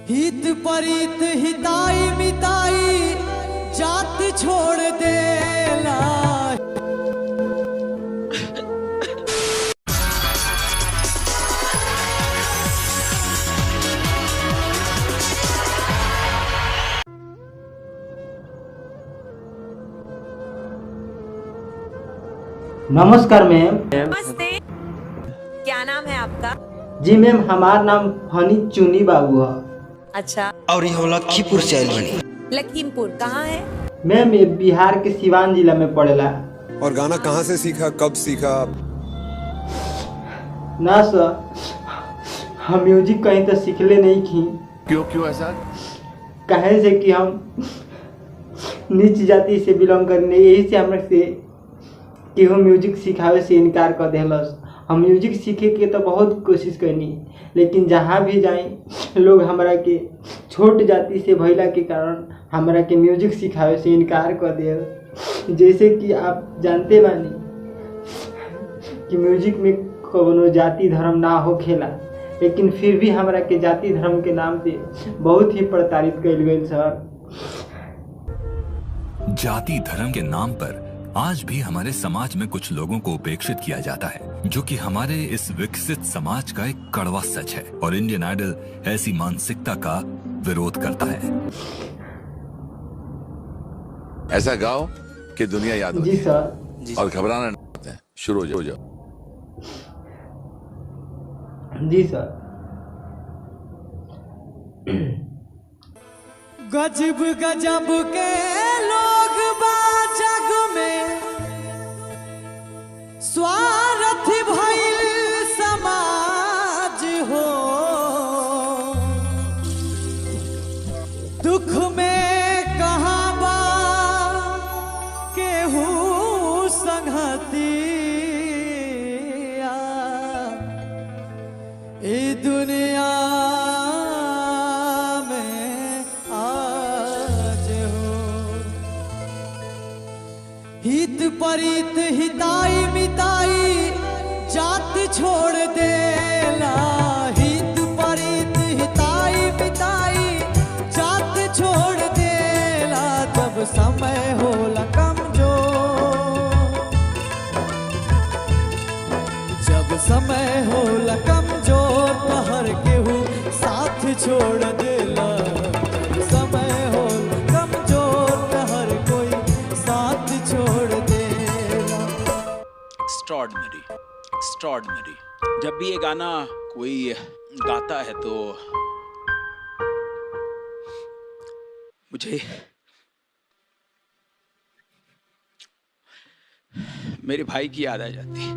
हित परित हिताई मिताई जात छोड़ देला। नमस्कार मैम। नमस्ते, क्या नाम है आपका? जी मैम, हमारा नाम फनी चुनी बाबू है। अच्छा, और ये लखीपुर से आइल बनी। लखीमपुर कहाँ है? मैम ये बिहार के सिवान जिला में पड़ेला। और गाना कहाँ से सीखा, कब सीखा? ना सर, हम म्यूजिक कहीं तो सीखले नहीं थी। क्यों ऐसा? कहे से कि हम नीच जाति से बिलोंग करने, यही से हमरा से कि हम म्यूजिक सिखावे से इनकार कर देलस। हम म्यूजिक सीखे के तो बहुत कोशिश करनी, लेकिन जहाँ भी जाए लोग हमरा के छोट जाति से भइला के कारण हमरा के म्यूजिक सिखावे से इनकार कर दे। जैसे कि आप जानते बानी कि म्यूजिक में कोनो जाति धर्म ना होखेला, लेकिन फिर भी हमरा के जाति धर्म के नाम पे बहुत ही प्रताड़ित कइल गइल सर। जाति धर्म के नाम पर आज भी हमारे समाज में कुछ लोगों को उपेक्षित किया जाता है, जो कि हमारे इस विकसित समाज का एक कड़वा सच है। और इंडियन आइडल ऐसी मानसिकता का विरोध करता है। ऐसा गाओ कि दुनिया याद हो जी जाए। सर। और घबराना नहीं, शुरू हो जाओ। जी सर। गजब गजब के लोग बा जग में, स्वार्थ भइल समाज हो। दुख में कहाँ बा केहू संगतिया। ए दुनिया हित परित हिताई मिताई जात छोड़ देला। हित परित हिताई मिताई जात छोड़ देला। जब समय होला कमजोर, जब समय होला कमजोर तो हर केहू साथ छोड़ देला। जब समय होला कमजोर तो हर कोई साथ छोड़ देला। एक्स्ट्रॉर्डिनरी। जब भी ये गाना कोई गाता है तो मुझे मेरे भाई की याद आ जाती है।